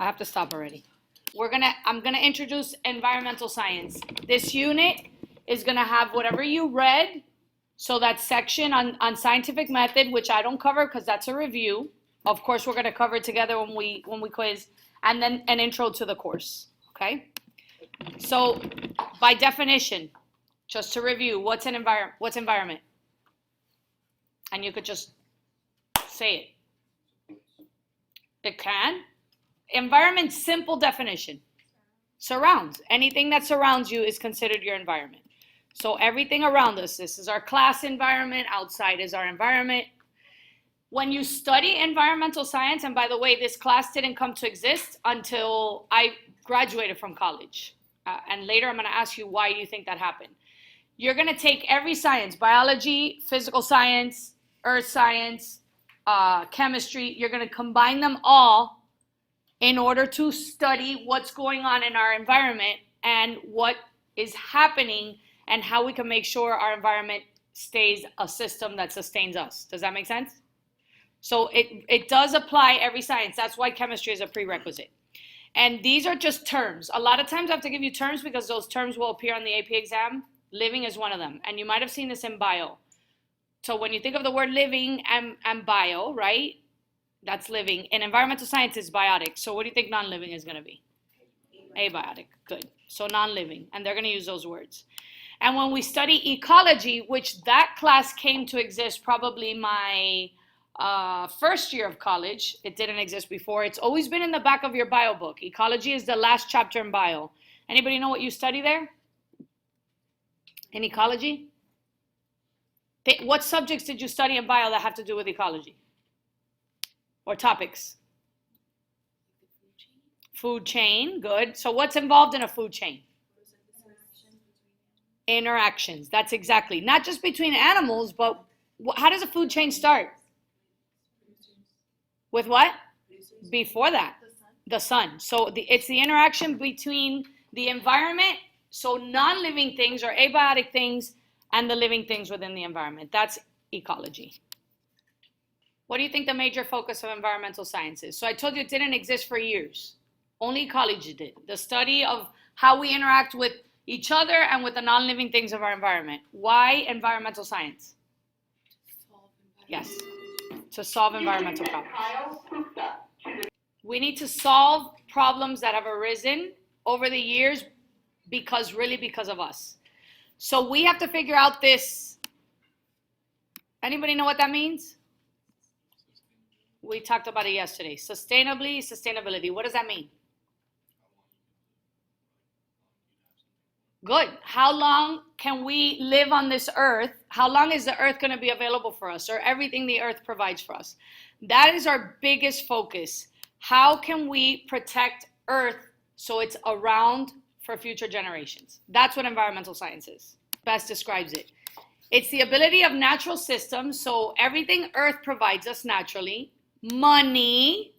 I have to stop already. I'm gonna introduce environmental science. This unit is gonna have whatever you read. So that section on scientific method, which I don't cover because that's a review. Of course, we're gonna cover it together when we quiz, and then an intro to the course, okay? So by definition, just to review, what's environment? And you could just say it. It can. Environment, simple definition. Surrounds. Anything that surrounds you is considered your environment. So everything around us, this is our class environment, outside is our environment. When you study environmental science, and by the way, this class didn't come to exist until I graduated from college. And later I'm gonna ask you why you think that happened. You're gonna take every science, biology, physical science, earth science, chemistry, you're gonna combine them all in order to study what's going on in our environment and what is happening and how we can make sure our environment stays a system that sustains us. Does that make sense? So it does apply every science. That's why chemistry is a prerequisite. And these are just terms. A lot of times I have to give you terms because those terms will appear on the AP exam. Living is one of them. And you might have seen this in bio. So when you think of the word living and bio, right? That's living. And environmental science is biotic. So what do you think non-living is going to be? Abiotic. Good. So non-living. And they're going to use those words. And when we study ecology, which that class came to exist probably my first year of college. It didn't exist before. It's always been in the back of your bio book. Ecology is the last chapter in bio. Anybody know what you study there? In ecology? What subjects did you study in bio that have to do with ecology? Or topics? Food chain, good. So what's involved in a food chain? Interactions, that's exactly. Not just between animals, but how does a food chain start? With what? Before that, the sun. So it's the interaction between the environment, so non-living things or abiotic things, and the living things within the environment. That's ecology. What do you think the major focus of environmental science is? So I told you it didn't exist for years. Only ecology did. The study of how we interact with each other and with the non-living things of our environment. Why environmental science? Yes, to solve environmental problems. We need to solve problems that have arisen over the years because of us. So we have to figure out this. Anybody know what that means? We talked about it yesterday. Sustainability. What does that mean? Good. How long can we live on this earth? How long is the earth going to be available for us, or everything the earth provides for us? That is our biggest focus. How can we protect earth so it's around for future generations? That's what environmental science is. Best describes it. It's the ability of natural systems, so everything earth provides us naturally, money,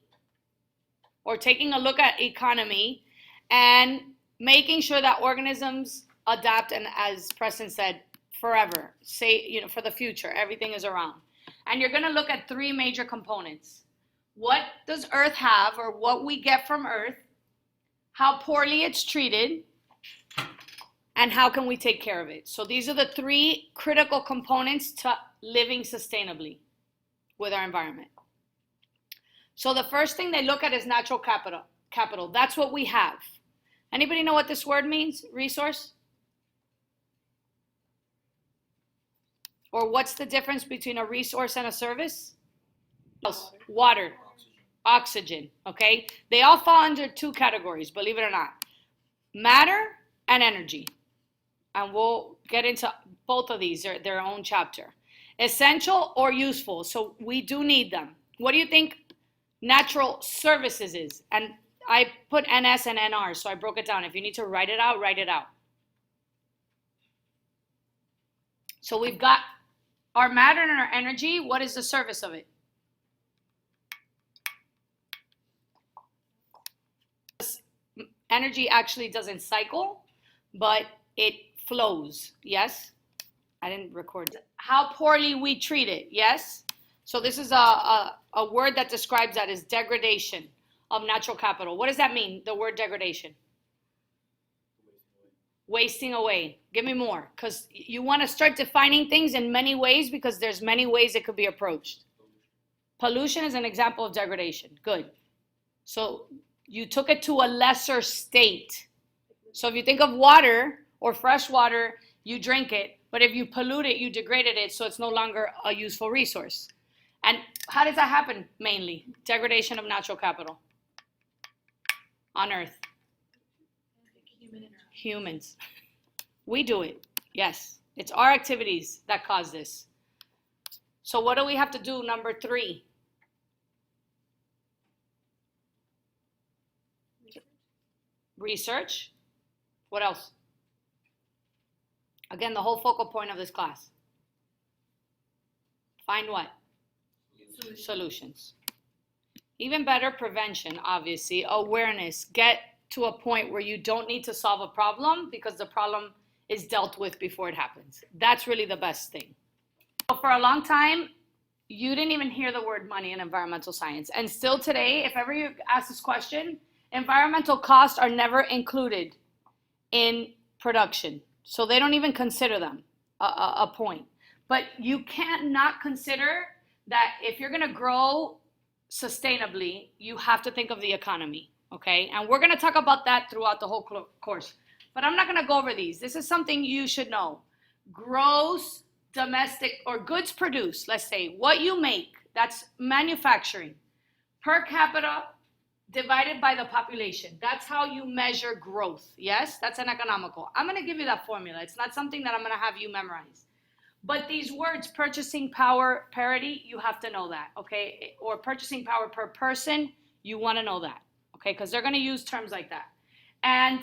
or taking a look at economy, and making sure that organisms adapt, and as Preston said, forever, for the future, everything is around. And you're going to look at three major components. What does Earth have, or what we get from Earth, how poorly it's treated, and how can we take care of it? So these are the three critical components to living sustainably with our environment. So the first thing they look at is natural capital. That's what we have. Anybody know what this word means? Resource? Or what's the difference between a resource and a service? Water, oxygen, okay? They all fall under two categories, believe it or not. Matter and energy. And we'll get into both of these, their own chapter. Essential or useful, so we do need them. What do you think natural services is? And I put NS and NR, so I broke it down. If you need to write it out, write it out. So we've got our matter and our energy. What is the service of it? Energy actually doesn't cycle, but it flows. Yes? I didn't record. How poorly we treat it. Yes? So this is a word that describes that is degradation. of natural capital. What does that mean, the word degradation? Wasting away. Give me more, because you want to start defining things in many ways because there's many ways it could be approached. Pollution is an example of degradation. Good. So you took it to a lesser state. So if you think of water or fresh water, you drink it, but if you pollute it, you degraded it, so it's no longer a useful resource. And how does that happen mainly? Degradation of natural capital on Earth. Humans. We do it. Yes. It's our activities that cause this. So what do we have to do? Number 3. Research. What else? Again, the whole focal point of this class. Find what? Solutions. Even better, prevention, obviously. Awareness. Get to a point where you don't need to solve a problem because the problem is dealt with before it happens. That's really the best thing. So for a long time, you didn't even hear the word money in environmental science. And still today, if ever you ask this question, environmental costs are never included in production. So they don't even consider them a point. But you can't not consider that if you're going to grow sustainably, you have to think of the economy, okay? And we're going to talk about that throughout the whole course. But I'm not going to go over these. This is something you should know. Gross domestic or goods produced, let's say, what you make, that's manufacturing, per capita divided by the population. That's how you measure growth. Yes, that's an economical. I'm going to give you that formula. It's not something that I'm going to have you memorize. But these words, purchasing power parity, you have to know that, okay? Or purchasing power per person, you want to know that, okay? Because they're going to use terms like that. And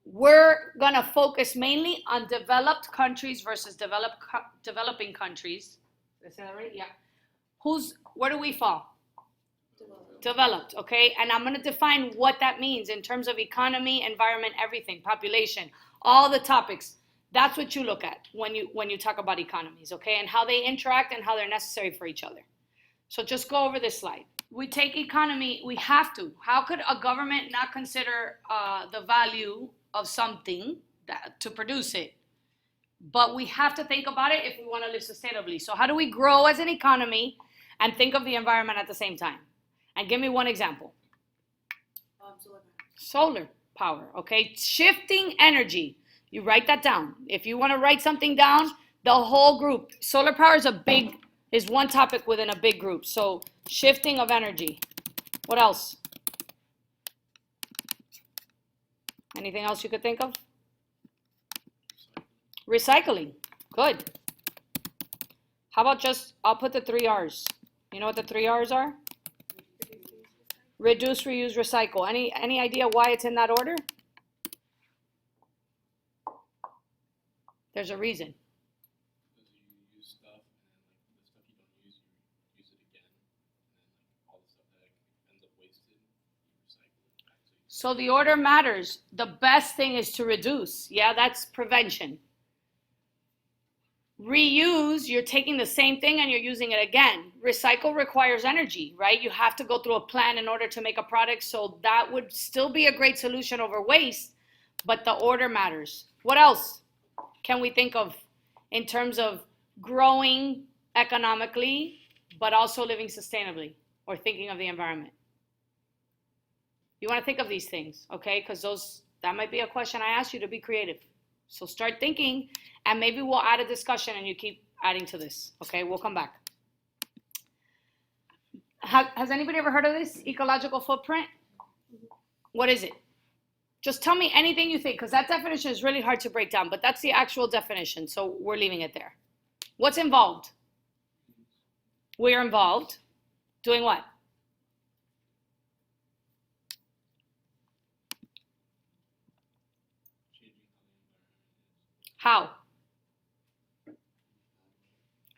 we're going to focus mainly on developed countries versus developing countries. Did I say that right? Yeah. Where do we fall? Developed, okay? And I'm going to define what that means in terms of economy, environment, everything, population, all the topics. That's what you look at when you talk about economies, okay? And how they interact and how they're necessary for each other. So just go over this slide. We take economy, we have to. How could a government not consider the value of something to produce it? But we have to think about it if we want to live sustainably. So how do we grow as an economy and think of the environment at the same time? And give me one example. Solar power, okay? Shifting energy. You write that down. If you want to write something down, the whole group. Solar power is one topic within a big group. So shifting of energy. What else? Anything else you could think of? Recycling. Good. How about I'll put the 3 R's. You know what the 3 R's are? Reduce, reuse, recycle. Any idea why it's in that order? There's a reason. Because you use stuff, and then the stuff you don't use, you use it again, and then all the stuff that ends up wasted, you recycle it back. So the order matters. The best thing is to reduce. Yeah, that's prevention. Reuse, you're taking the same thing and you're using it again. Recycle requires energy, right? You have to go through a plan in order to make a product, so that would still be a great solution over waste, but the order matters. What else can we think of in terms of growing economically, but also living sustainably or thinking of the environment? You want to think of these things, okay? Because that might be a question I ask you to be creative. So start thinking, and maybe we'll add a discussion and you keep adding to this, okay? We'll come back. Has anybody ever heard of this? Ecological footprint? What is it? Just tell me anything you think, because that definition is really hard to break down, but that's the actual definition, so we're leaving it there. What's involved? We're involved. Doing what? How?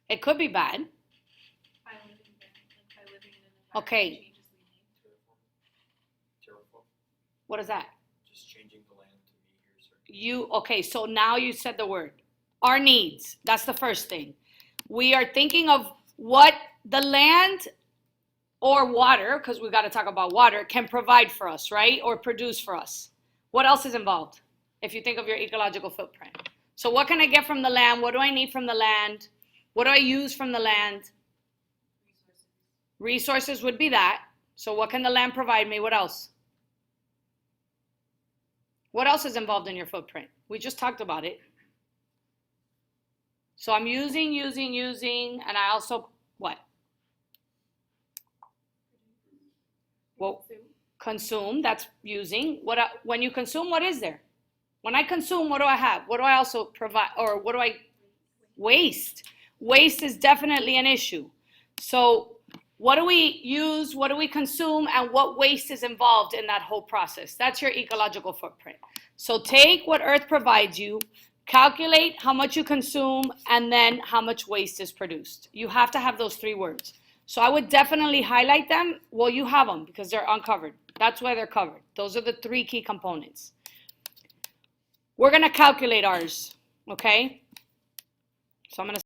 It could be bad. By living in an environment Okay. that changes the need. Terraform. What is that? Just changing the land to be here. Okay, so now you said the word. Our needs, that's the first thing. We are thinking of what the land or water, because we got to talk about water, can provide for us, right? Or produce for us. What else is involved if you think of your ecological footprint? So what can I get from the land? What do I need from the land? What do I use from the land? Resources would be that. So what can the land provide me? What else? What else is involved in your footprint? We just talked about it. So I'm using, and I also, what? Well, consume, that's using. When you consume, what is there? When I consume, what do I have? What do I also provide, or what do I waste? Waste is definitely an issue. So what do we use, what do we consume, and what waste is involved in that whole process? That's your ecological footprint. So take what Earth provides you, calculate how much you consume, and then how much waste is produced. You have to have those three words. So I would definitely highlight them. Well, you have them because they're uncovered. That's why they're covered. Those are the three key components. We're going to calculate ours, okay? So I'm going to